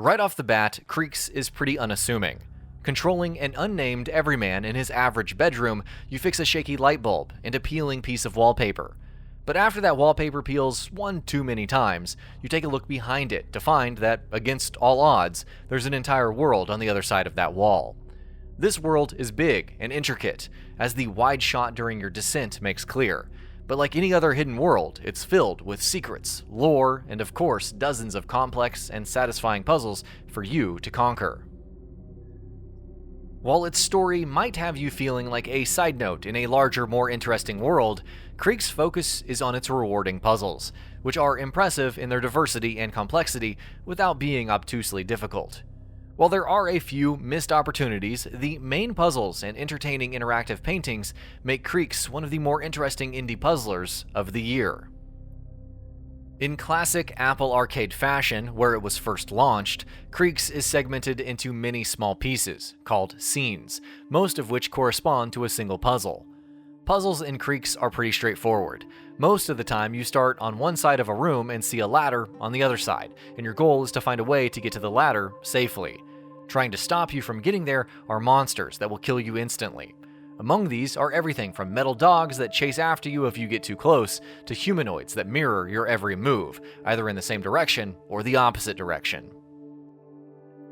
Right off the bat, Creaks is pretty unassuming. Controlling an unnamed everyman in his average bedroom, you fix a shaky light bulb and a peeling piece of wallpaper. But after that wallpaper peels one too many times, you take a look behind it to find that, against all odds, there's an entire world on the other side of that wall. This world is big and intricate, as the wide shot during your descent makes clear. But like any other hidden world, it's filled with secrets, lore, and of course dozens of complex and satisfying puzzles for you to conquer. While its story might have you feeling like a side note in a larger, more interesting world, Creaks' focus is on its rewarding puzzles, which are impressive in their diversity and complexity without being obtusely difficult. While there are a few missed opportunities, the main puzzles and entertaining interactive paintings make Creaks one of the more interesting indie puzzlers of the year. In classic Apple Arcade fashion, where it was first launched, Creaks is segmented into many small pieces, called scenes, most of which correspond to a single puzzle. Puzzles in Creaks are pretty straightforward. Most of the time you start on one side of a room and see a ladder on the other side, and your goal is to find a way to get to the ladder safely. Trying to stop you from getting there are monsters that will kill you instantly. Among these are everything from metal dogs that chase after you if you get too close, to humanoids that mirror your every move, either in the same direction or the opposite direction.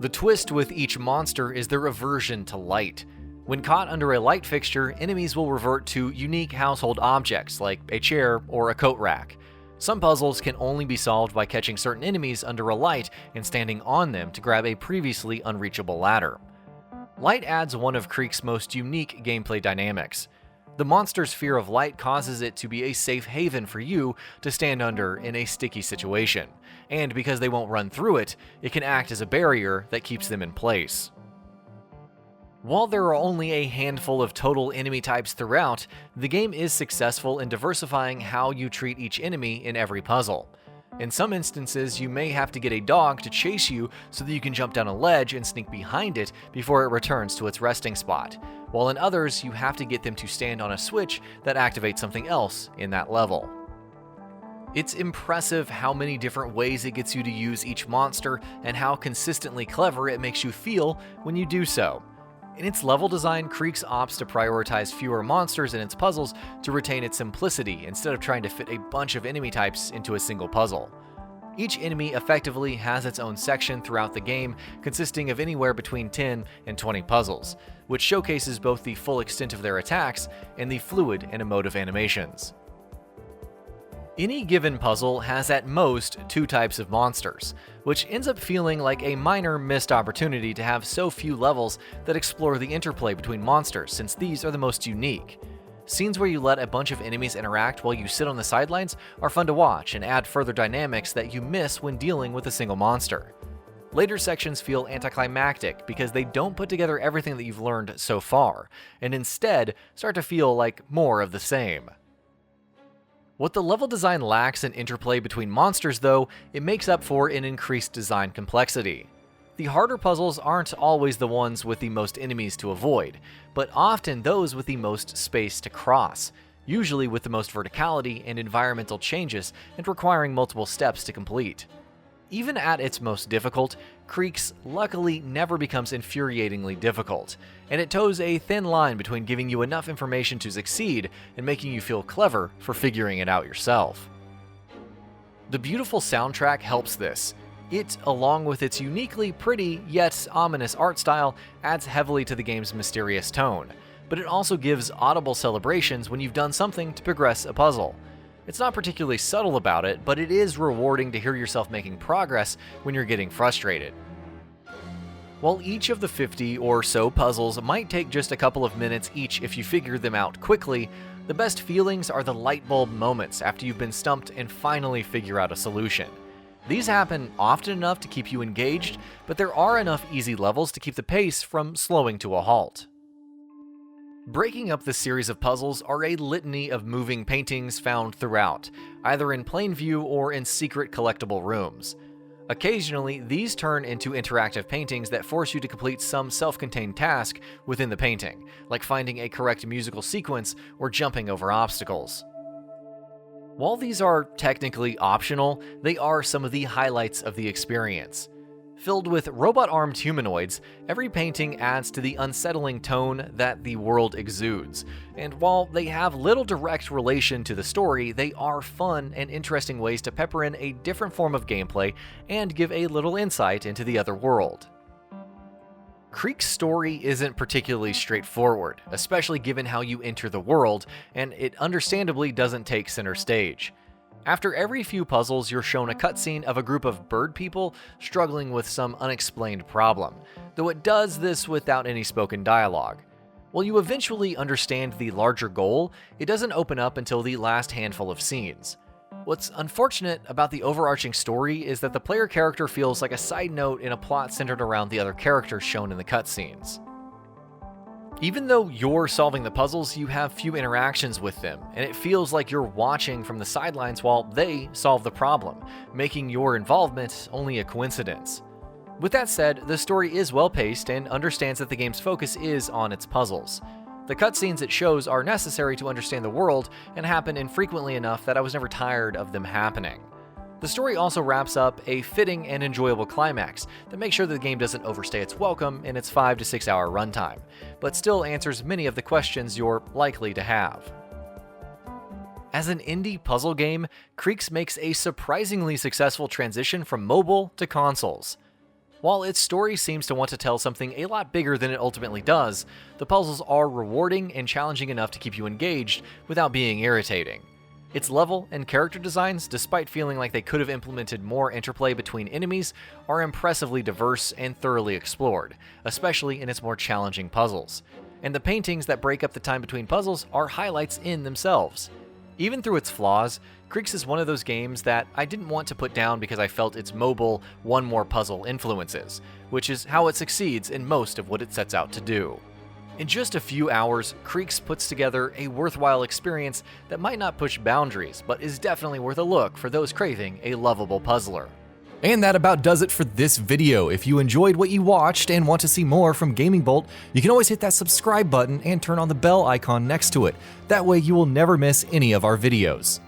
The twist with each monster is their aversion to light. When caught under a light fixture, enemies will revert to unique household objects like a chair or a coat rack. Some puzzles can only be solved by catching certain enemies under a light and standing on them to grab a previously unreachable ladder. Light adds one of Creaks' most unique gameplay dynamics. The monster's fear of light causes it to be a safe haven for you to stand under in a sticky situation, and because they won't run through it, it can act as a barrier that keeps them in place. While there are only a handful of total enemy types throughout, the game is successful in diversifying how you treat each enemy in every puzzle. In some instances, you may have to get a dog to chase you so that you can jump down a ledge and sneak behind it before it returns to its resting spot, while in others, you have to get them to stand on a switch that activates something else in that level. It's impressive how many different ways it gets you to use each monster and how consistently clever it makes you feel when you do so. In its level design, Creaks opts to prioritize fewer monsters in its puzzles to retain its simplicity instead of trying to fit a bunch of enemy types into a single puzzle. Each enemy effectively has its own section throughout the game, consisting of anywhere between 10 and 20 puzzles, which showcases both the full extent of their attacks and the fluid and emotive animations. Any given puzzle has at most 2 types of monsters, which ends up feeling like a minor missed opportunity to have so few levels that explore the interplay between monsters, since these are the most unique. Scenes where you let a bunch of enemies interact while you sit on the sidelines are fun to watch and add further dynamics that you miss when dealing with a single monster. Later sections feel anticlimactic because they don't put together everything that you've learned so far, and instead start to feel like more of the same. What the level design lacks in interplay between monsters, though, it makes up for in increased design complexity. The harder puzzles aren't always the ones with the most enemies to avoid, but often those with the most space to cross, usually with the most verticality and environmental changes and requiring multiple steps to complete. Even at its most difficult, Creaks luckily never becomes infuriatingly difficult, and it toes a thin line between giving you enough information to succeed and making you feel clever for figuring it out yourself. The beautiful soundtrack helps this. It, along with its uniquely pretty yet ominous art style, adds heavily to the game's mysterious tone, but it also gives audible celebrations when you've done something to progress a puzzle. It's not particularly subtle about it, but it is rewarding to hear yourself making progress when you're getting frustrated. While each of the 50 or so puzzles might take just a couple of minutes each if you figure them out quickly, the best feelings are the light bulb moments after you've been stumped and finally figure out a solution. These happen often enough to keep you engaged, but there are enough easy levels to keep the pace from slowing to a halt. Breaking up the series of puzzles are a litany of moving paintings found throughout, either in plain view or in secret collectible rooms. Occasionally, these turn into interactive paintings that force you to complete some self-contained task within the painting, like finding a correct musical sequence or jumping over obstacles. While these are technically optional, they are some of the highlights of the experience. Filled with robot-armed humanoids, every painting adds to the unsettling tone that the world exudes, and while they have little direct relation to the story, they are fun and interesting ways to pepper in a different form of gameplay and give a little insight into the other world. Creaks' story isn't particularly straightforward, especially given how you enter the world, and it understandably doesn't take center stage. After every few puzzles, you're shown a cutscene of a group of bird people struggling with some unexplained problem, though it does this without any spoken dialogue. While you eventually understand the larger goal, it doesn't open up until the last handful of scenes. What's unfortunate about the overarching story is that the player character feels like a side note in a plot centered around the other characters shown in the cutscenes. Even though you're solving the puzzles, you have few interactions with them, and it feels like you're watching from the sidelines while they solve the problem, making your involvement only a coincidence. With that said, the story is well paced and understands that the game's focus is on its puzzles. The cutscenes it shows are necessary to understand the world and happen infrequently enough that I was never tired of them happening. The story also wraps up a fitting and enjoyable climax that makes sure that the game doesn't overstay its welcome in its 5 to 6 hour runtime, but still answers many of the questions you're likely to have. As an indie puzzle game, Creaks makes a surprisingly successful transition from mobile to consoles. While its story seems to want to tell something a lot bigger than it ultimately does, the puzzles are rewarding and challenging enough to keep you engaged without being irritating. Its level and character designs, despite feeling like they could have implemented more interplay between enemies, are impressively diverse and thoroughly explored, especially in its more challenging puzzles. And the paintings that break up the time between puzzles are highlights in themselves. Even through its flaws, Creaks is one of those games that I didn't want to put down because I felt its mobile, one more puzzle influences, which is how it succeeds in most of what it sets out to do. In just a few hours, Creaks puts together a worthwhile experience that might not push boundaries, but is definitely worth a look for those craving a lovable puzzler. And that about does it for this video. If you enjoyed what you watched and want to see more from GamingBolt, you can always hit that subscribe button and turn on the bell icon next to it. That way you will never miss any of our videos.